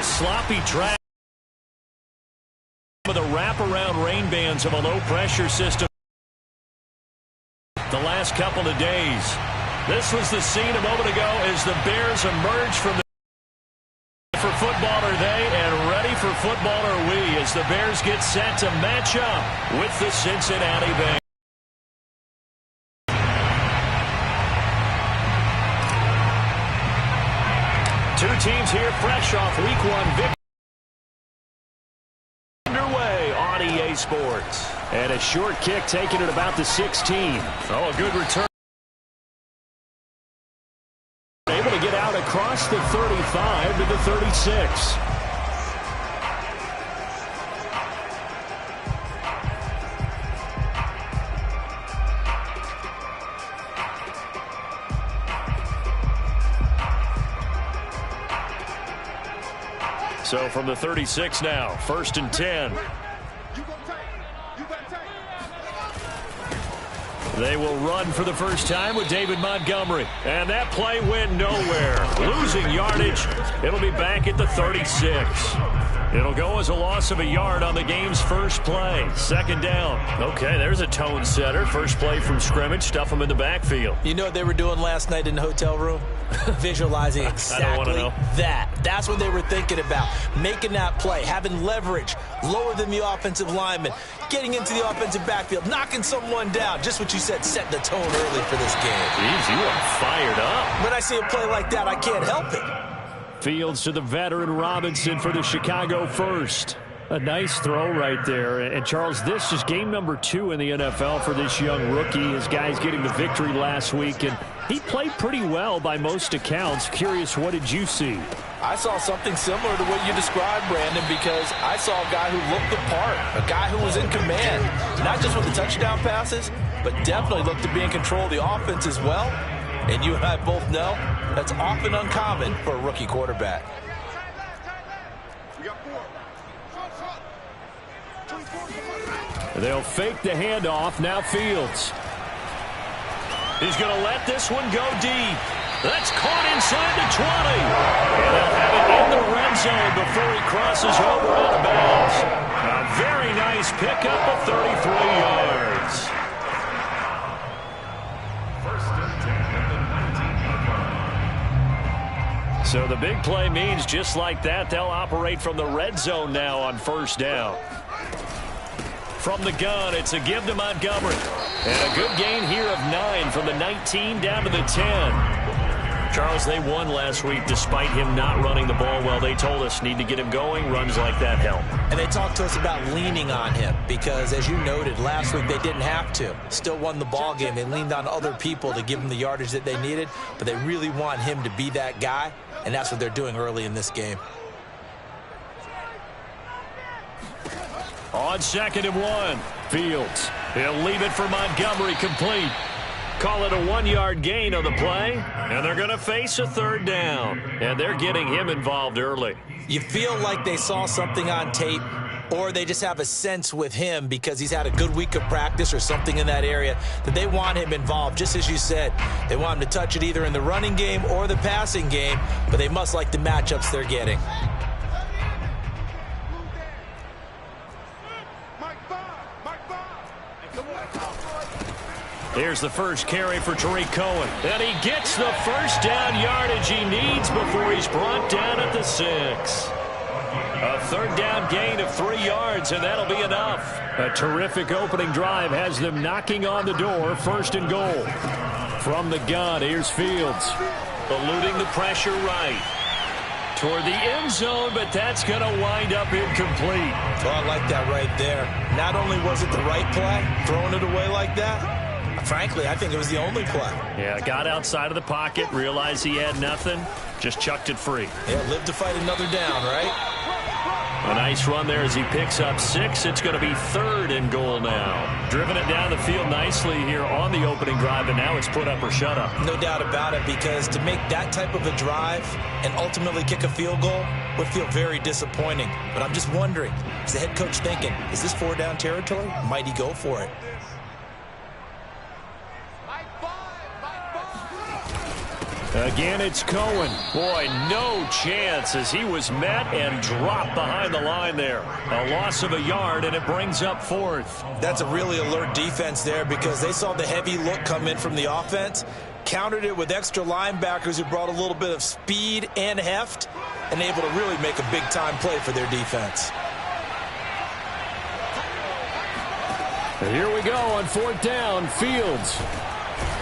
a sloppy track with the wraparound rain bands of a low-pressure system the last couple of days. This was the scene a moment ago as the Bears emerged from the for football are they, and ready for football are we, as the Bears get set to match up with the Cincinnati Bengals. Two teams here fresh off Week 1 victory. Underway on EA Sports. And a short kick taken at about the 16. Oh, a good return. Able to get out across the 35 to the 36. So from the 36 now, 1st and 10. They will run for the first time with David Montgomery. And that play went nowhere. Losing yardage. It'll be back at the 36. It'll go as a loss of a yard on the game's first play. 2nd down. Okay, there's a tone setter. First play from scrimmage. Stuff them in the backfield. You know what they were doing last night in the hotel room? Visualizing exactly that. That's what they were thinking about. Making that play, having leverage, lower than the offensive lineman, getting into the offensive backfield, knocking someone down. Just what you said, set the tone early for this game. Jeez, you are fired up. When I see a play like that, I can't help it. Fields to the veteran Robinson for the Chicago first. A nice throw right there. And, Charles, this is game number 2 in the NFL for this young rookie. His guys getting the victory last week, and he played pretty well by most accounts. Curious, what did you see? I saw something similar to what you described, Brandon, because I saw a guy who looked the part, a guy who was in command, not just with the touchdown passes, but definitely looked to be in control of the offense as well. And you and I both know that's often uncommon for a rookie quarterback. They'll fake the handoff. Now Fields. He's going to let this one go deep. That's caught inside the 20. And they'll have it in the red zone before he crosses over out of bounds. A very nice pickup of 33 yards. So the big play means just like that, they'll operate from the red zone now on 1st down. From the gun, it's a give to Montgomery. And a good gain here of 9 from the 19 down to the 10. Charles, they won last week despite him not running the ball well. They told us need to get him going. Runs like that help. And they talked to us about leaning on him because, as you noted, last week they didn't have to. Still won the ball game. They leaned on other people to give them the yardage that they needed, but they really want him to be that guy, and that's what they're doing early in this game. On 2nd and 1, Fields. He'll leave it for Montgomery, complete. Call it a 1-yard gain on the play, and they're going to face a 3rd down. And they're getting him involved early. You feel like they saw something on tape, or they just have a sense with him because he's had a good week of practice or something in that area that they want him involved. Just as you said, they want him to touch it either in the running game or the passing game, but they must like the matchups they're getting. Here's the first carry for Tariq Cohen. And he gets the first down yardage he needs before he's brought down at the 6. A 3rd down gain of 3 yards, and that'll be enough. A terrific opening drive has them knocking on the door. 1st and goal. From the gun, here's Fields. Eluding the pressure right. Toward the end zone, but that's going to wind up incomplete. Oh, I like that right there. Not only was it the right play, throwing it away like that, frankly, I think it was the only play. Yeah, got outside of the pocket, realized he had nothing, just chucked it free. Yeah, live to fight another down, right? A nice run there as he picks up 6. It's going to be 3rd and goal now. Driven it down the field nicely here on the opening drive, and now it's put up or shut up. No doubt about it, because to make that type of a drive and ultimately kick a field goal would feel very disappointing. But I'm just wondering, is the head coach thinking, is this 4-down territory? Might he go for it? Again, it's Cohen. Boy, no chance as he was met and dropped behind the line there. A loss of a yard, and it brings up 4th. That's a really alert defense there because they saw the heavy look come in from the offense, countered it with extra linebackers who brought a little bit of speed and heft, and able to really make a big-time play for their defense. And here we go on 4th down. Fields.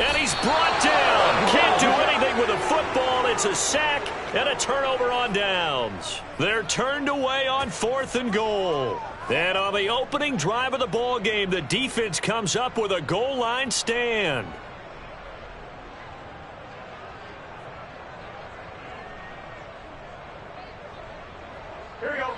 And he's brought down. Can't do anything with a football. It's a sack and a turnover on downs. They're turned away on 4th and goal. And on the opening drive of the ball game, the defense comes up with a goal line stand. Here we go.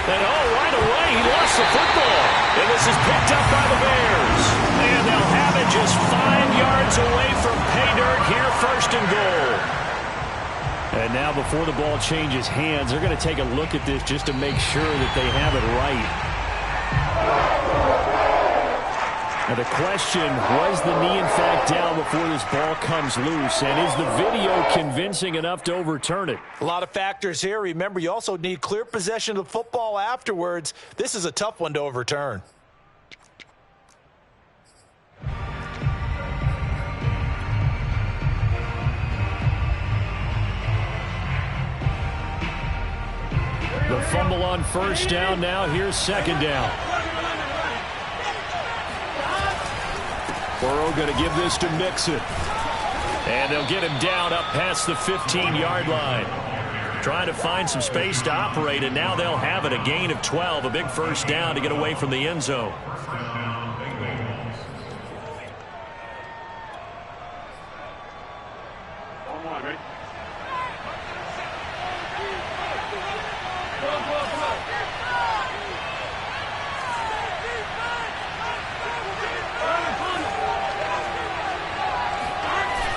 And right away, he lost the football. And this is picked up by the Bears. And they'll have it just 5 yards away from pay dirt here, 1st and goal. And now before the ball changes hands, they're going to take a look at this just to make sure that they have it right. Now the question, was the knee in fact down before this ball comes loose? And is the video convincing enough to overturn it? A lot of factors here. Remember, you also need clear possession of the football afterwards. This is a tough one to overturn. The fumble on 1st down. Now here's 2nd down. Burrow going to give this to Mixon. And they'll get him down up past the 15-yard line. Trying to find some space to operate, and now they'll have it. A gain of 12, a big 1st down to get away from the end zone.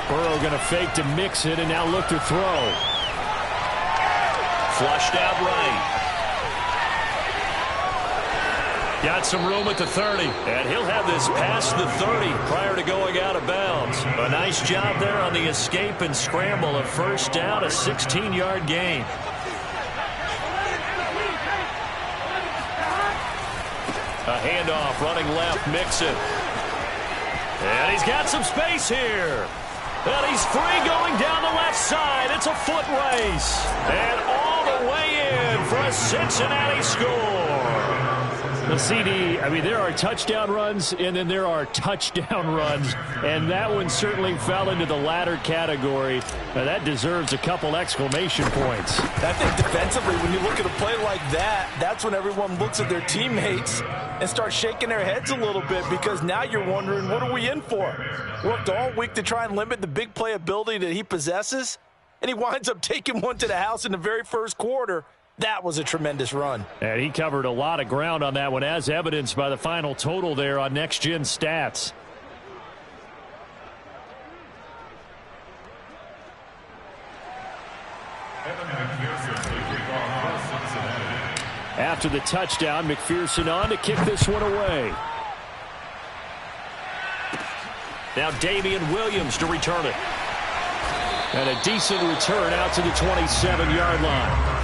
Burrow going to fake to Mixon and now look to throw. Flushed out right. Got some room at the 30. And he'll have this past the 30 prior to going out of bounds. A nice job there on the escape and scramble. A 1st down, a 16-yard gain. A handoff running left, Mixon. And he's got some space here. And he's free going down the left side. It's a foot race. And all the way in for a Cincinnati score. The CD, I mean, there are touchdown runs, and then there are touchdown runs. And that one certainly fell into the latter category. Now, that deserves a couple exclamation points. I think defensively, when you look at a play like that, that's when everyone looks at their teammates and starts shaking their heads a little bit, because now you're wondering, what are we in for? Worked all week to try and limit the big play ability that he possesses, and he winds up taking one to the house in the very first quarter. That was a tremendous run. And he covered a lot of ground on that one, as evidenced by the final total there on Next Gen Stats. After the touchdown, McPherson on to kick this one away. Now Damian Williams to return it. And a decent return out to the 27-yard line.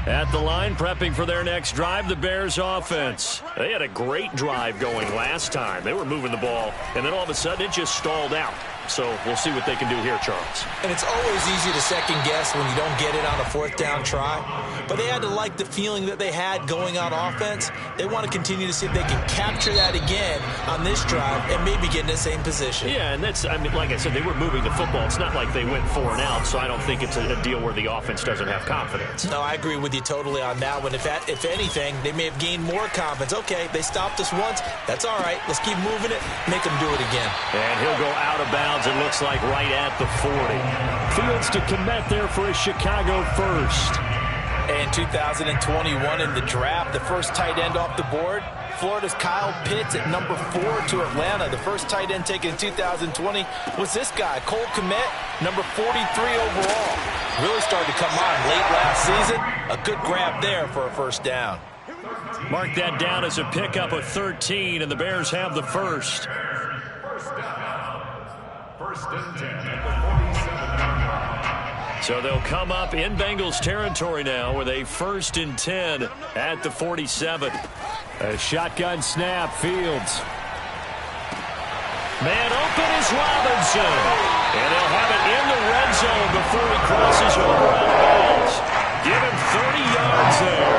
At the line, prepping for their next drive, the Bears offense. They had a great drive going last time. They were moving the ball, and then all of a sudden it just stalled out. So we'll see what they can do here, Charles. And it's always easy to second guess when you don't get it on a 4th down try. But they had to like the feeling that they had going on offense. They want to continue to see if they can capture that again on this drive and maybe get in the same position. Yeah, and that's, I mean, like I said, they were moving the football. It's not like they went 4 and out, so I don't think it's a deal where the offense doesn't have confidence. No, I agree with you totally on that one. If anything, they may have gained more confidence. Okay, they stopped us once. That's all right. Let's keep moving it. Make them do it again. And he'll go out of bounds. It looks like right at the 40. Fields to commit there for a Chicago first. In 2021 in the draft, the first tight end off the board, Florida's Kyle Pitts at number 4 to Atlanta. The first tight end taken in 2020 was this guy, Cole Kmet, number 43 overall. Really started to come on late last season. A good grab there for a first down. Mark that down as a pickup of 13, and the Bears have the first. First and 10 at the 47. So they'll come up in Bengals territory now with a first and 10 at the 47. A shotgun snap, Fields. Man open is Robinson. And they'll have it in the red zone before he crosses over out of bounds. Give him 30 yards there.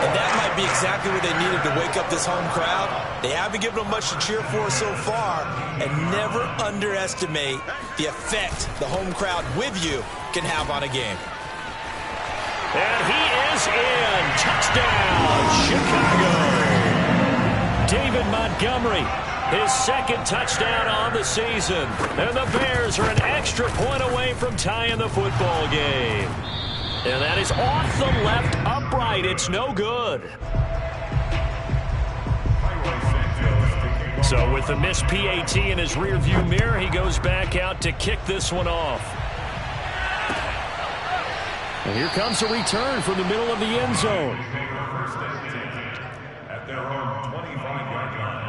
And that might be exactly what they needed to wake up this home crowd. They haven't given them much to cheer for so far. And never underestimate the effect the home crowd with you can have on a game. And he is in. Touchdown, Chicago. David Montgomery, his second touchdown on the season. And the Bears are an extra point away from tying the football game. And that is off the left upright. It's no good. So with the missed PAT in his rearview mirror, he goes back out to kick this one off. And here comes a return from the middle of the end zone. At their own 25-yard line.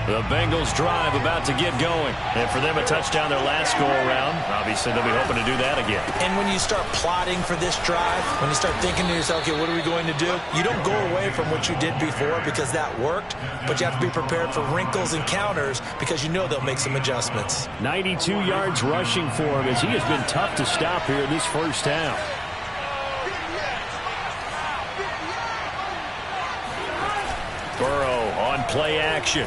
The Bengals drive about to get going. And for them, a touchdown their last go-around. Obviously, they'll be hoping to do that again. And when you start plotting for this drive, when you start thinking to yourself, okay, what are we going to do? You don't go away from what you did before because that worked, but you have to be prepared for wrinkles and counters because you know they'll make some adjustments. 92 yards rushing for him as he has been tough to stop here in this first half. Burrow on play action.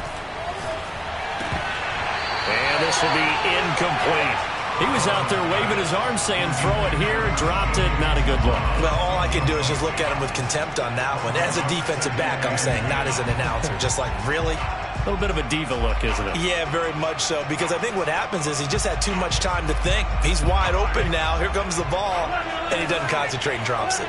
And this will be incomplete. He was out there waving his arm saying, throw it here, dropped it, not a good look. Well, all I can do is just look at him with contempt on that one. As a defensive back, I'm saying, not as an announcer. Just like, really? A little bit of a diva look, isn't it? Yeah, very much so, because I think what happens is he just had too much time to think. He's wide open now. Here comes the ball, and he doesn't concentrate and drops it.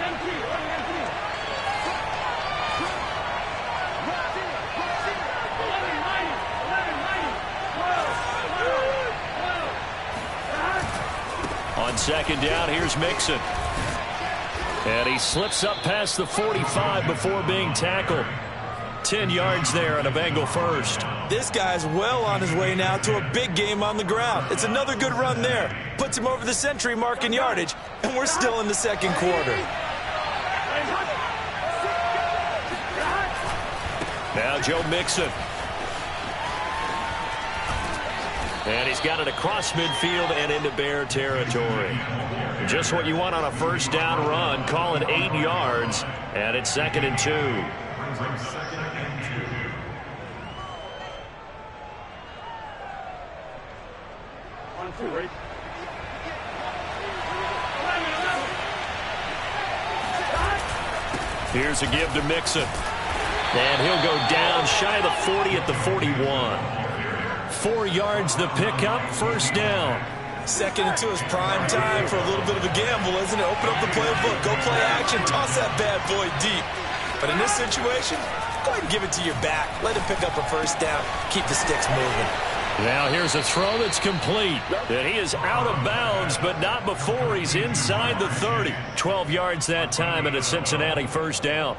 On second down, here's Mixon. And he slips up past the 45 before being tackled. 10 yards there on a Bengal first. This guy's well on his way now to a big game on the ground. It's another good run there. Puts him over the century mark in yardage, and we're still in the second quarter. Now Joe Mixon. And he's got it across midfield and into Bear territory. Just what you want on a first down run. Call it 8 yards, and it's 2nd and 2. Here's a give to Mixon. And he'll go down shy of the 40 at the 41. 4 yards the pickup, first down. 2nd and 2 is prime time for a little bit of a gamble, isn't it? Open up the playbook, go play action, toss that bad boy deep. But in this situation, go ahead and give it to your back. Let him pick up a first down, keep the sticks moving. Now here's a throw that's complete. And he is out of bounds, but not before he's inside the 30. 12 yards that time and a Cincinnati first down.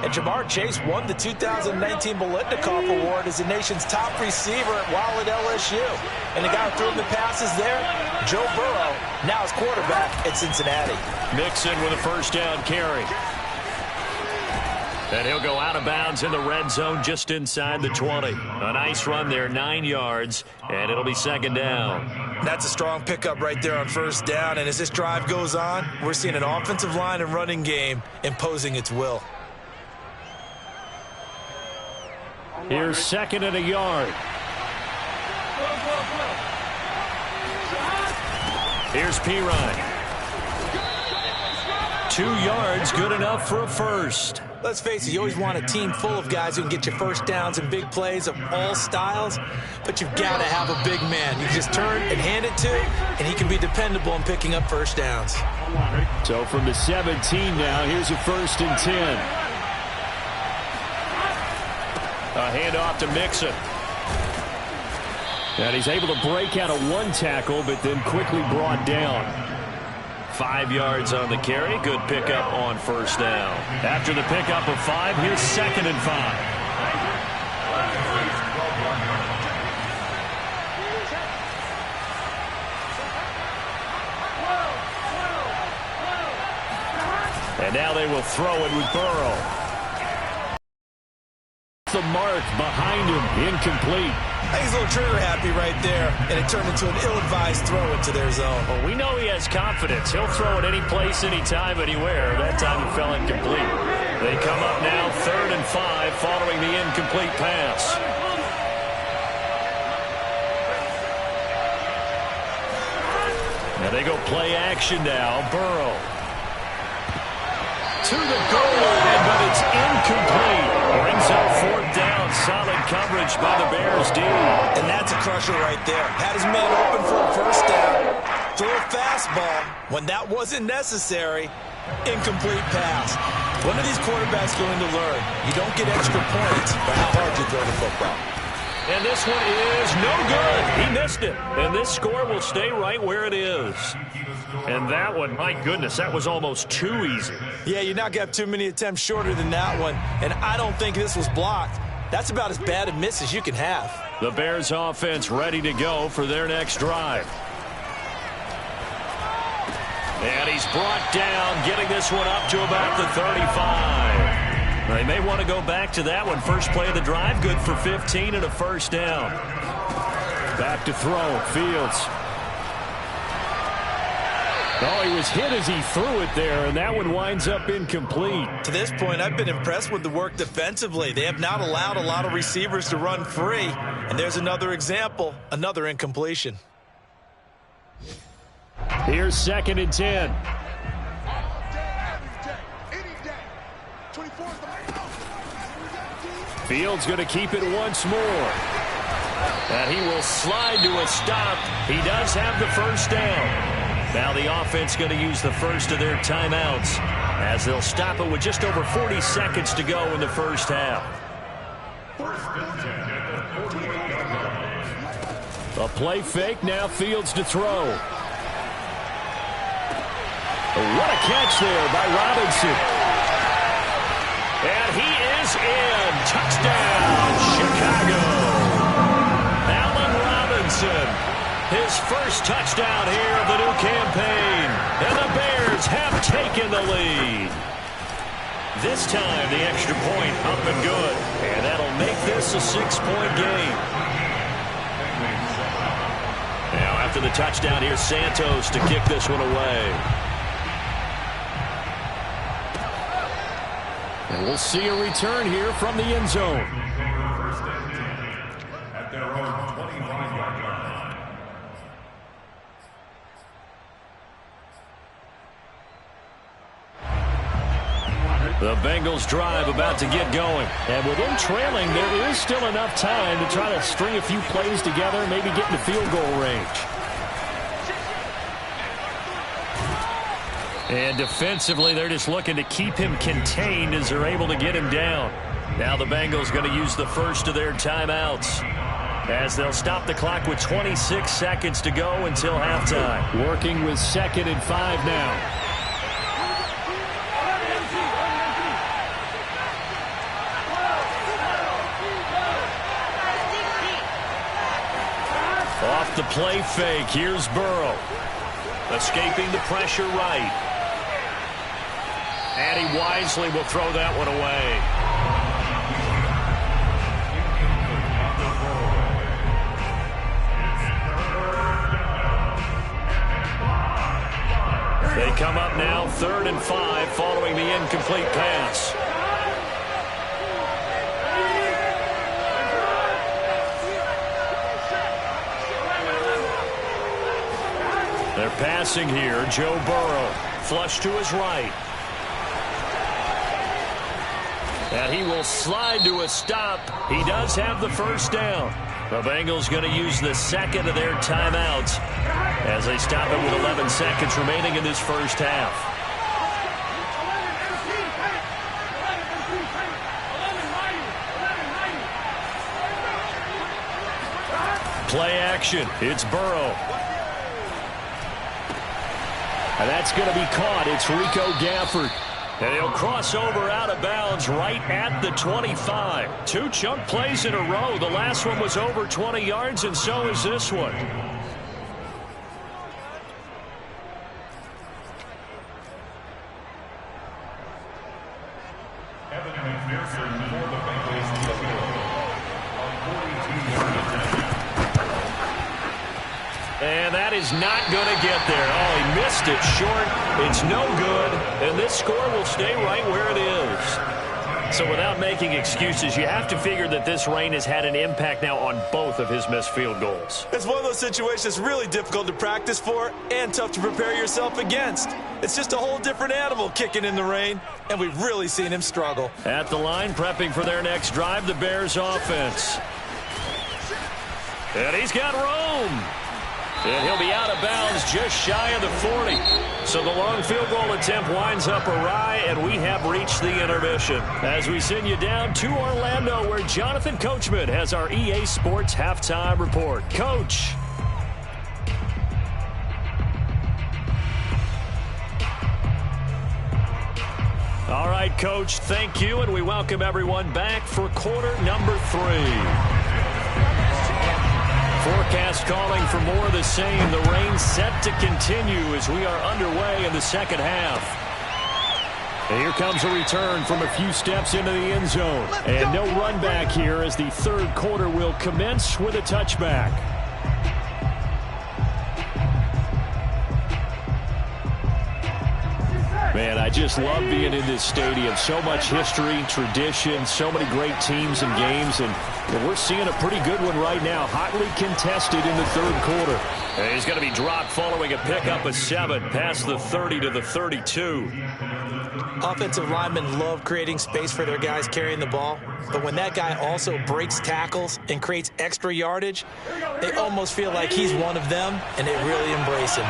And Jamar Chase won the 2019 Biletnikoff Award as the nation's top receiver while at LSU. And the guy who threw him the passes there, Joe Burrow, now his quarterback at Cincinnati. Mixon with a first down carry. And he'll go out of bounds in the red zone just inside the 20. A nice run there, 9 yards, and it'll be 2nd down. That's a strong pickup right there on first down, and as this drive goes on, we're seeing an offensive line and running game imposing its will. Here's 2nd and a yard. Here's Pirine. 2 yards, good enough for a first. Let's face it, you always want a team full of guys who can get you first downs and big plays of all styles, but you've got to have a big man you can just turn and hand it to, and he can be dependable in picking up first downs. So from the 17 now, here's a 1st and 10. A handoff to Mixon. And he's able to break out of one tackle, but then quickly brought down. 5 yards on the carry. Good pickup on first down. After the pickup of 5, here's 2nd and 5. And now they will throw it with Burrow. The mark behind him, incomplete. He's a little trigger happy right there, and it turned into an ill-advised throw into their zone. Well, we know he has confidence. He'll throw it any place, anytime, anywhere. That time it fell incomplete. They come up now 3rd and 5 following the incomplete pass. Now they go play action now. Burrow. To the goal line, but it's incomplete. Brings up 4th down. Solid coverage by the Bears D. And that's a crusher right there. Had his man open for a first down. Threw a fastball when that wasn't necessary. Incomplete pass. When are these quarterbacks going to learn? You don't get extra points for how hard you throw the football. And this one is no good. He missed it. And this score will stay right where it is. And that one, my goodness, that was almost too easy. Yeah, you're not going to have too many attempts shorter than that one. And I don't think this was blocked. That's about as bad a miss as you can have. The Bears offense ready to go for their next drive. And he's brought down, getting this one up to about the 35. They may want to go back to that one. First play of the drive, good for 15 and a first down. Back to throw, Fields. Oh, he was hit as he threw it there, and that one winds up incomplete. To this point, I've been impressed with the work defensively. They have not allowed a lot of receivers to run free. And there's another example, another incompletion. Here's 2nd and 10. Fields going to keep it once more. And he will slide to a stop. He does have the first down. Now the offense going to use the first of their timeouts as they'll stop it with just over 40 seconds to go in the first half. A play fake, now Fields to throw. What a catch there by Robinson. And he is in. Touchdown, Chicago. Allen Robinson. His first touchdown here of the new campaign. And the Bears have taken the lead. This time, the extra point up and good. And that'll make this a 6-point game. Now, after the touchdown, here's Santos to kick this one away. And we'll see a return here from the end zone. First and 10 at their own 25-yard line. The Bengals drive about to get going. And with them trailing, there is still enough time to try to string a few plays together, maybe get in the field goal range. And defensively, they're just looking to keep him contained as they're able to get him down. Now the Bengals going to use the first of their timeouts as they'll stop the clock with 26 seconds to go until halftime. Working with 2nd and 5 now. Off the play fake, here's Burrow. Escaping the pressure right. And he wisely will throw that one away. They come up now 3rd and 5 following the incomplete pass. They're passing here. Joe Burrow. Flush to his right. And he will slide to a stop. He does have the first down. The Bengals going to use the second of their timeouts as they stop it with 11 seconds remaining in this first half. Play action. It's Burrow. And that's going to be caught. It's Rico Gafford. And he'll cross over out of bounds right at the 25. 2 chunk plays in a row. The last one was over 20 yards, and so is this one. And that is not going to get there. Oh, he missed it short. It's no good. And this score will stay right where it is. So without making excuses, you have to figure that this rain has had an impact now on both of his missed field goals. It's one of those situations really difficult to practice for and tough to prepare yourself against. It's just a whole different animal kicking in the rain, and we've really seen him struggle. At the line, prepping for their next drive, the Bears offense. And he's got room. And he'll be out of bounds just shy of the 40. So the long field goal attempt winds up awry, and we have reached the intermission. As we send you down to Orlando, where Jonathan Coachman has our EA Sports Halftime Report. Coach. All right, Coach, thank you, and we welcome everyone back for quarter number 3. Forecast calling for more of the same. The rain set to continue as we are underway in the second half. And here comes a return from a few steps into the end zone. And no run back here as the third quarter will commence with a touchback. Man, I just love being in this stadium. So much history, tradition, so many great teams and games, and we're seeing a pretty good one right now. Hotly contested in the third quarter. And he's going to be dropped following a pickup of 7 past the 30 to the 32. Offensive linemen love creating space for their guys carrying the ball, but when that guy also breaks tackles and creates extra yardage, they almost feel like he's one of them, and they really embrace him.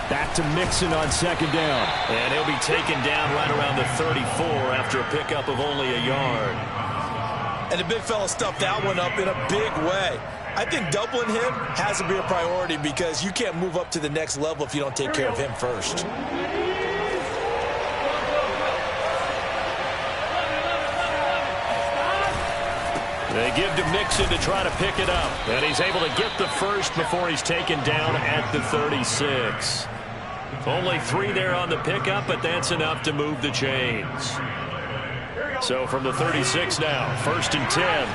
Back to Mixon on second down. And he'll be taken down right around the 34 after a pickup of only a yard. And the big fella stuffed that one up in a big way. I think doubling him has to be a priority because you can't move up to the next level if you don't take care of him first. They give to Mixon to try to pick it up. And he's able to get the first before he's taken down at the 36. Only 3 there on the pickup, but that's enough to move the chains. So from the 36 now, 1st and 10.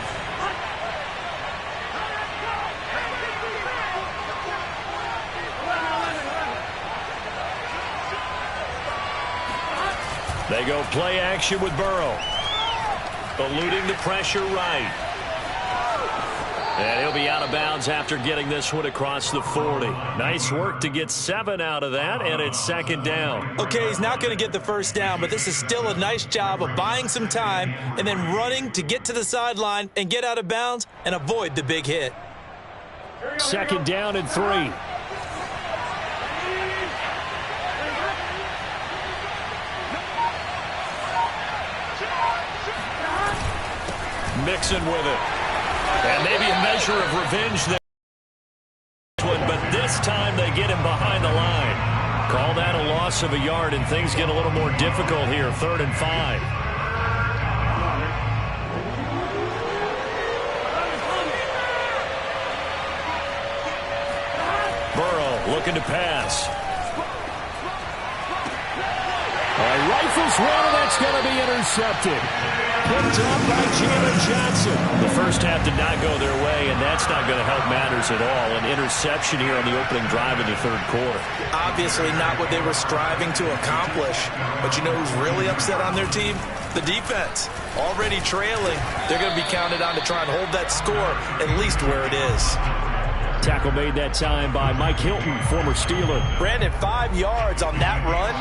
They go play action with Burrow. Eluding the pressure right. And he'll be out of bounds after getting this one across the 40. Nice work to get 7 out of that, and it's second down. Okay, he's not going to get the first down, but this is still a nice job of buying some time and then running to get to the sideline and get out of bounds and avoid the big hit. Second down and 3. Mixon with it. And maybe a measure of revenge there. But this time they get him behind the line. Call that a loss of a yard, and things get a little more difficult here. 3rd and 5. Burrow looking to pass. Rifles one, and that's going to be intercepted. Picked up by Jalen Johnson. The first half did not go their way, and that's not going to help matters at all. An interception here on the opening drive of the third quarter. Obviously not what they were striving to accomplish. But you know who's really upset on their team? The defense. Already trailing. They're going to be counted on to try and hold that score at least where it is. Tackle made that time by Mike Hilton, former Steeler. Brandon, 5 yards on that run.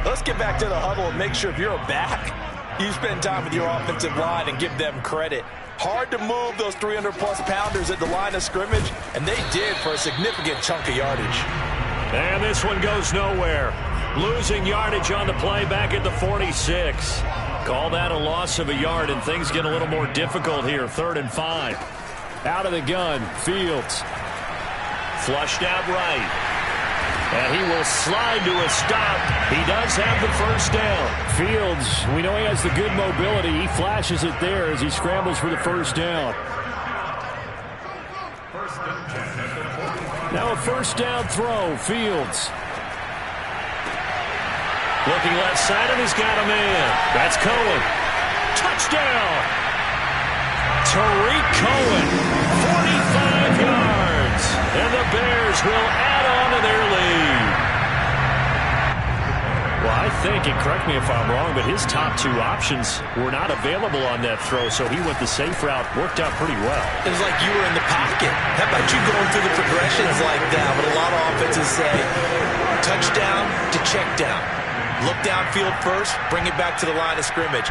Let's get back to the huddle and make sure if you're a back, you spend time with your offensive line and give them credit. Hard to move those 300-plus pounders at the line of scrimmage, and they did for a significant chunk of yardage. And this one goes nowhere. Losing yardage on the play back at the 46. Call that a loss of a yard, and things get a little more difficult here. 3rd and 5. Out of the gun, Fields. Flushed out right. And he will slide to a stop. He does have the first down. Fields, we know he has the good mobility. He flashes it there as he scrambles for the first down. Now a first down throw, Fields. Looking left side, and he's got a man. That's Cohen. Touchdown! Tariq Cohen, 45 yards. And the Bears will add on to their lead. Well, I think, and correct me if I'm wrong, but his top 2 options were not available on that throw, so he went the safe route. Worked out pretty well. It was like you were in the pocket. How about you going through the progressions like that? But a lot of offenses say touchdown to check down. Look downfield first, bring it back to the line of scrimmage.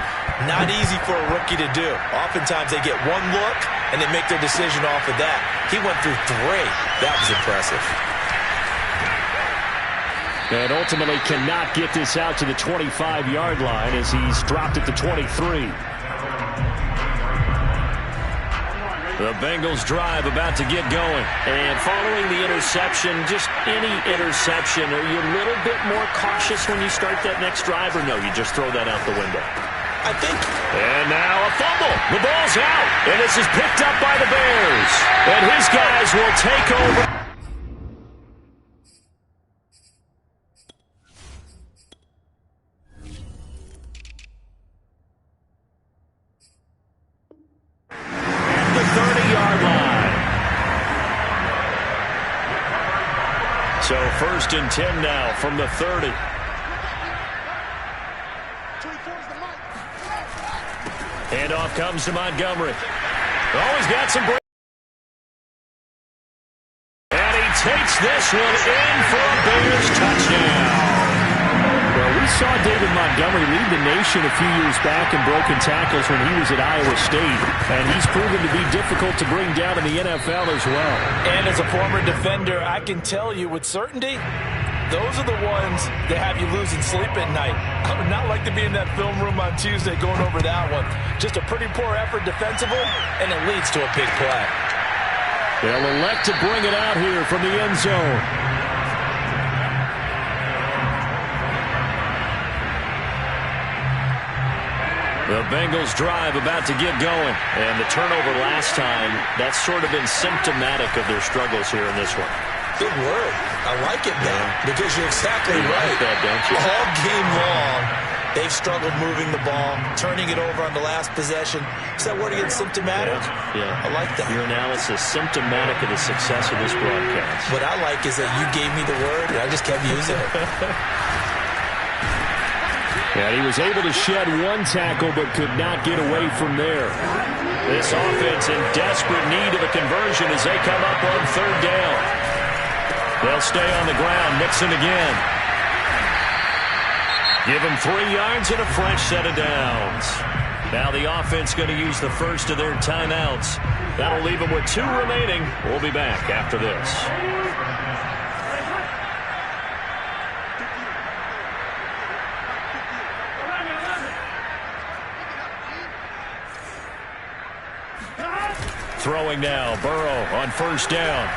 Not easy for a rookie to do. Oftentimes they get one look, and they make their decision off of that. He went through 3. That was impressive. And ultimately cannot get this out to the 25-yard line as he's dropped at the 23. The Bengals drive about to get going. And following the interception, just any interception, are you a little bit more cautious when you start that next drive, or no, you just throw that out the window? I think. And now a fumble. The ball's out. And this is picked up by the Bears. And his guys will take over. The 30-yard line. So 1st and 10 now from the 30. Handoff comes to Montgomery. Oh, he's got some break. And he takes this one in for a Bears touchdown. Well, we saw David Montgomery lead the nation a few years back in broken tackles when he was at Iowa State. And he's proven to be difficult to bring down in the NFL as well. And as a former defender, I can tell you with certainty, those are the ones that have you losing sleep at night. I would not like to be in that film room on Tuesday going over that one. Just a pretty poor effort defensively, and it leads to a big play. They'll elect to bring it out here from the end zone. The Bengals drive about to get going. And the turnover last time, that's sort of been symptomatic of their struggles here in this one. Good word. I like it, Ben, because you're exactly right. Like that, don't you? All game long, they've struggled moving the ball, turning it over on the last possession. Is that word again, symptomatic? Yeah. I like that. Your analysis, symptomatic of the success of this broadcast. What I like is that you gave me the word, and I just kept using it. And he was able to shed one tackle, but could not get away from there. This offense in desperate need of a conversion as they come up on 3rd down. They'll stay on the ground. Mixon again. Give him 3 yards and a fresh set of downs. Now the offense going to use the first of their timeouts. That'll leave them with 2 remaining. We'll be back after this. Throwing now. Burrow on 1st down.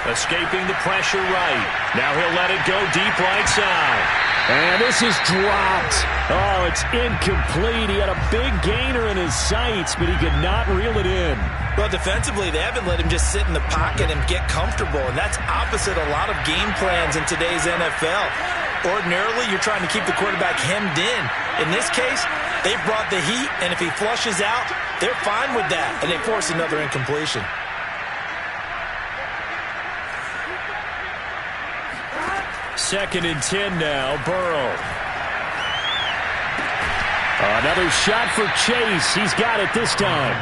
Escaping the pressure right. Now he'll let it go deep right side. And this is dropped. Oh, it's incomplete. He had a big gainer in his sights, but he could not reel it in. Well, defensively, they haven't let him just sit in the pocket and get comfortable, and that's opposite a lot of game plans in today's NFL. Ordinarily, you're trying to keep the quarterback hemmed in. In this case, they brought the heat, and if he flushes out, they're fine with that, and they force another incompletion. Second and 10 now, Burrow. Another shot for Chase. He's got it this time.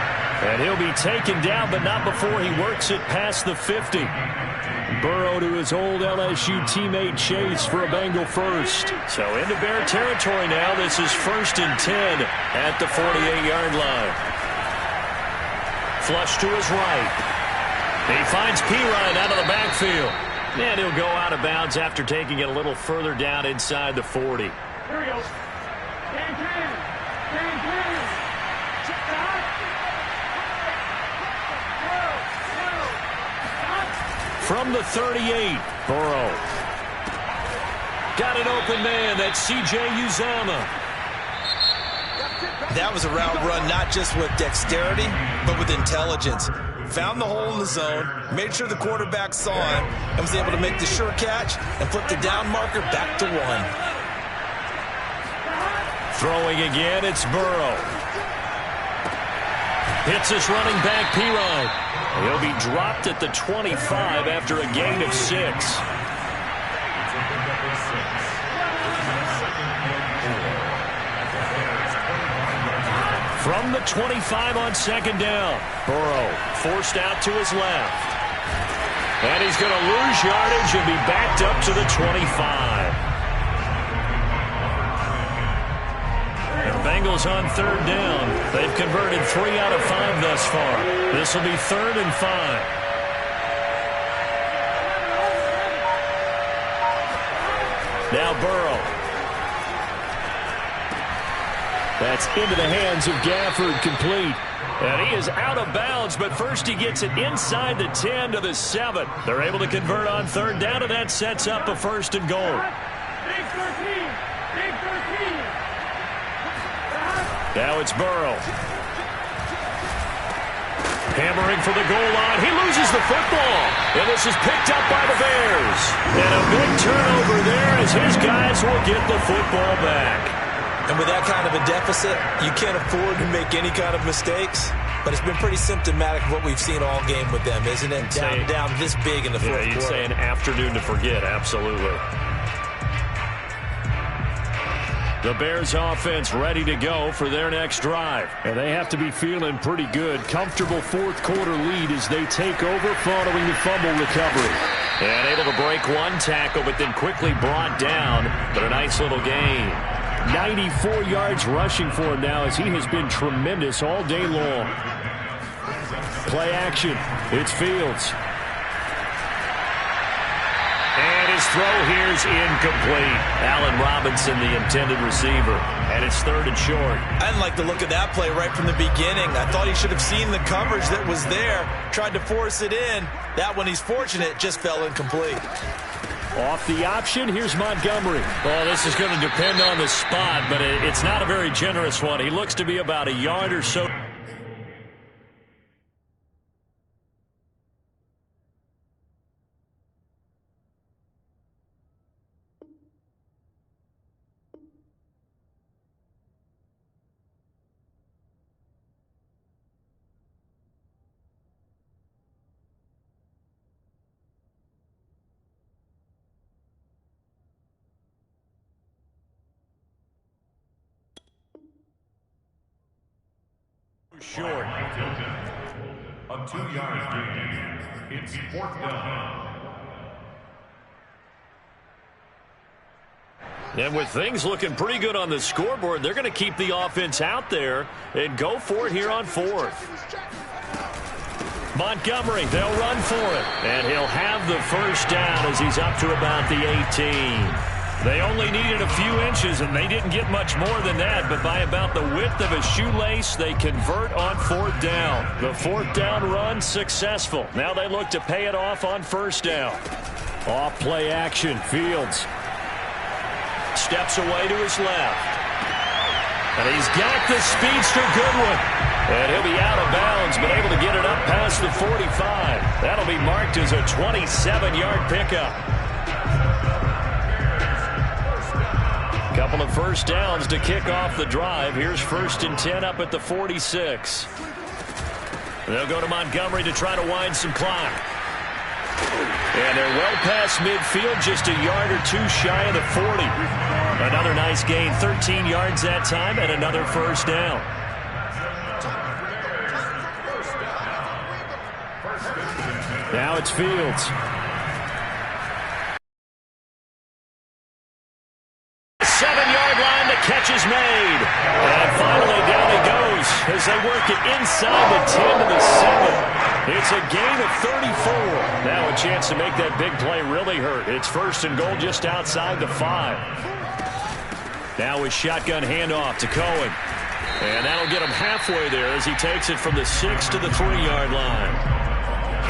And he'll be taken down, but not before he works it past the 50. Burrow to his old LSU teammate Chase for a Bengal first. So into Bear territory now. This is 1st and 10 at the 48-yard line. Flush to his right. He finds Pirine out of the backfield. And he'll go out of bounds after taking it a little further down inside the 40. Here he goes. Game plan. From the 38, Burrow. Got an open man. That's C.J. Uzomah. That was a route run not just with dexterity, but with intelligence. Found the hole in the zone, made sure the quarterback saw him, and was able to make the sure catch and flip the down marker back to 1. Throwing again, it's Burrow. Hits his running back, Pirine. He'll be dropped at the 25 after a gain of 6. From the 25 on 2nd down, Burrow forced out to his left. And he's going to lose yardage and be backed up to the 25. The Bengals on 3rd down. They've converted 3 out of 5 thus far. This will be 3rd and 5. Now Burrow. That's into the hands of Gafford, complete. And he is out of bounds, but first he gets it inside the 10 to the 7. They're able to convert on 3rd down, and that sets up a 1st and goal. Big 13. Big 13. Now it's Burrow. Hammering for the goal line. He loses the football. And this is picked up by the Bears. And a big turnover there as his guys will get the football back. And with that kind of a deficit, you can't afford to make any kind of mistakes. But it's been pretty symptomatic of what we've seen all game with them, isn't it? Down this big in the fourth quarter. You'd say an afternoon to forget, absolutely. The Bears offense ready to go for their next drive. And they have to be feeling pretty good. Comfortable fourth quarter lead as they take over following the fumble recovery. And able to break one tackle, but then quickly brought down. But a nice little gain. 94 yards rushing for him now as he has been tremendous all day long. Play action. It's Fields. And his throw here is incomplete. Allen Robinson, the intended receiver. And it's 3rd and short. I didn't like the look of that play right from the beginning. I thought he should have seen the coverage that was there. Tried to force it in. That one, he's fortunate, just fell incomplete. Off the option, here's Montgomery. Well, this is going to depend on the spot, but it's not a very generous one. He looks to be about a yard or so. Short. A 2-yard gain. It's 4th down. And with things looking pretty good on the scoreboard, they're going to keep the offense out there and go for it here on 4th. Montgomery, they'll run for it. And he'll have the 1st down as he's up to about the 18. They only needed a few inches, and they didn't get much more than that, but by about the width of a shoelace, they convert on 4th down. The 4th down run successful. Now they look to pay it off on 1st down. Off play action, Fields. Steps away to his left. And he's got the speedster Goodwin. And he'll be out of bounds, but able to get it up past the 45. That'll be marked as a 27-yard pickup. Couple of 1st downs to kick off the drive. Here's 1st and 10 up at the 46. They'll go to Montgomery to try to wind some clock. And they're well past midfield, just a yard or two shy of the 40. Another nice gain, 13 yards that time, and another 1st down. Now it's Fields. 7-yard line, the catch is made. And finally down he goes as they work it inside the 10 to the 7. It's a gain of 34. Now a chance to make that big play really hurt. It's first and goal just outside the 5. Now a shotgun handoff to Cohen. And that'll get him halfway there as he takes it from the 6 to the 3-yard line.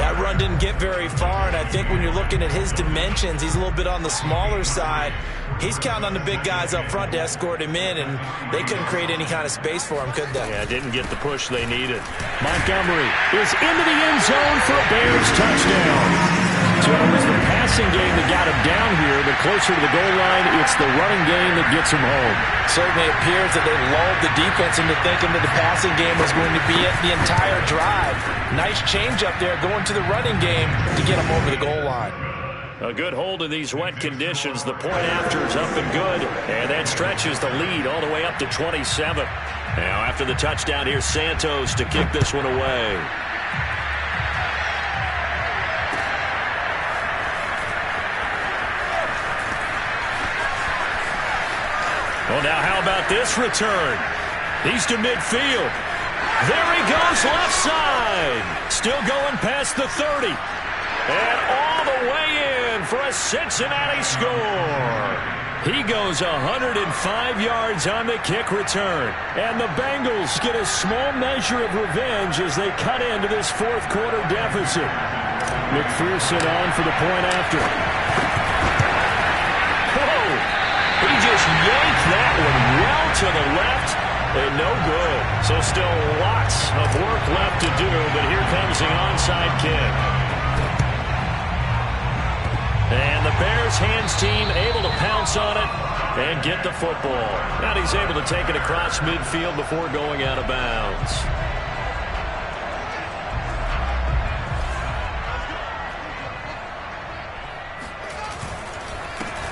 That run didn't get very far, and I think when you're looking at his dimensions, he's a little bit on the smaller side. He's counting on the big guys up front to escort him in, and they couldn't create any kind of space for him, could they? Yeah, didn't get the push they needed. Montgomery is into the end zone for a Bears touchdown. So it was the passing game that got him down here, but closer to the goal line, it's the running game that gets him home. Certainly appears that they lulled the defense into thinking that the passing game was going to be it the entire drive. Nice change up there going to the running game to get him over the goal line. A good hold in these wet conditions. The point after is up and good, and that stretches the lead all the way up to 27. Now after the touchdown, here's Santos to kick this one away. Well, now how about this return? He's to midfield. There he goes left side. Still going past the 30. And all the way in for a Cincinnati score. He goes 105 yards on the kick return. And the Bengals get a small measure of revenge as they cut into this fourth quarter deficit. McPherson on for the point after. He just yanked that one well to the left, and no good. So still lots of work left to do, but here comes the onside kick. And the Bears hands team able to pounce on it and get the football. Now he's able to take it across midfield before going out of bounds.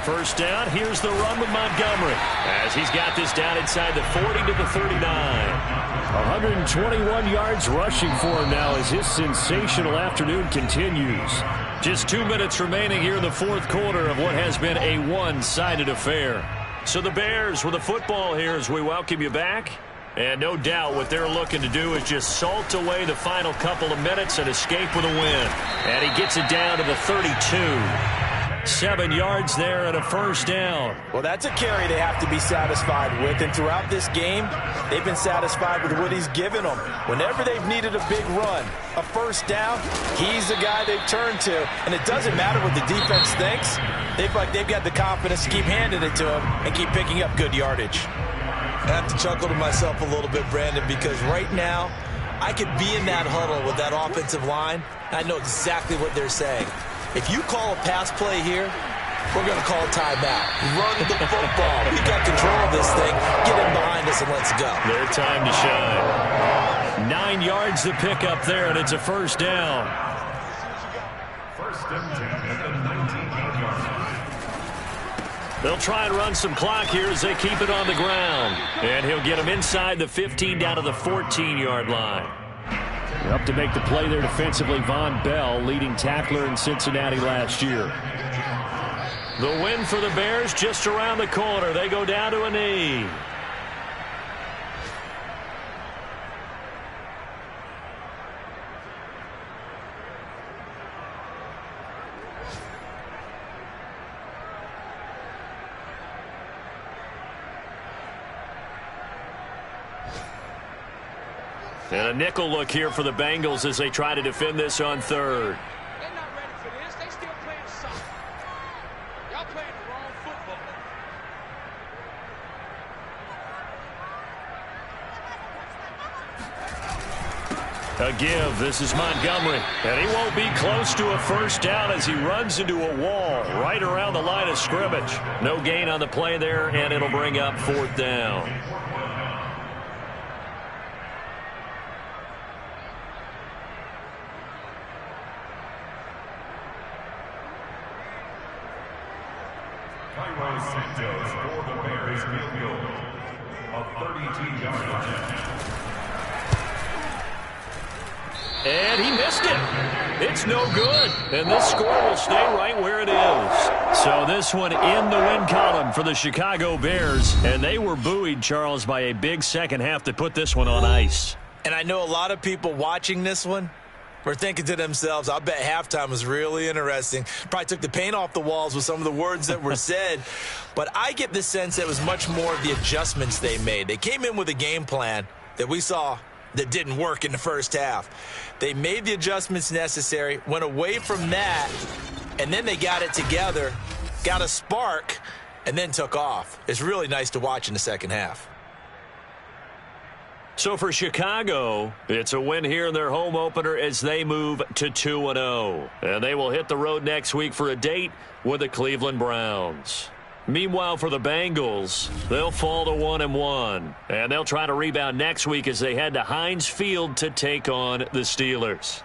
First down, here's the run with Montgomery as he's got this down inside the 40 to the 39. 121 yards rushing for him now as his sensational afternoon continues. Just 2 minutes remaining here in the fourth quarter of what has been a one-sided affair. So the Bears with the football here as we welcome you back. And no doubt what they're looking to do is just salt away the final couple of minutes and escape with a win. And he gets it down to the 32. 7 yards there and a first down. Well, that's a carry they have to be satisfied with. And throughout this game, they've been satisfied with what he's given them. Whenever they've needed a big run, a first down, he's the guy they've turned to. And it doesn't matter what the defense thinks. They've got the confidence to keep handing it to him and keep picking up good yardage. I have to chuckle to myself a little bit, Brandon, because right now, I could be in that huddle with that offensive line. I know exactly what they're saying. If you call a pass play here, we're going to call a timeout. Run the football. We got control of this thing. Get in behind us and let's go. Their time to shine. 9 yards to pick up there, and it's a first down. First and 10 at the 19-yard line. They'll try and run some clock here as they keep it on the ground. And he'll get them inside the 15 down to the 14-yard line. Up to make the play there defensively, Von Bell, leading tackler in Cincinnati last year. The win for the Bears just around the corner. They go down to a knee. And a nickel look here for the Bengals as they try to defend this on third. They're not ready for this. They still playing soccer. Y'all playing the wrong football. A give. This is Montgomery. And he won't be close to a first down as he runs into a wall right around the line of scrimmage. No gain on the play there, and it'll bring up fourth down. Santos for the Bears field goal of 32 yards. And he missed it. It's no good. And this score will stay right where it is. So this one in the win column for the Chicago Bears. And they were buoyed, Charles, by a big second half that put this one on ice. And I know a lot of people watching this one were thinking to themselves, I bet halftime was really interesting. Probably took the paint off the walls with some of the words that were said. But I get the sense that it was much more of the adjustments they made. They came in with a game plan that we saw that didn't work in the first half. They made the adjustments necessary, went away from that, and then they got it together, got a spark, and then took off. It's really nice to watch in the second half. So for Chicago, it's a win here in their home opener as they move to 2-0. And they will hit the road next week for a date with the Cleveland Browns. Meanwhile, for the Bengals, they'll fall to 1-1. And they'll try to rebound next week as they head to Heinz Field to take on the Steelers.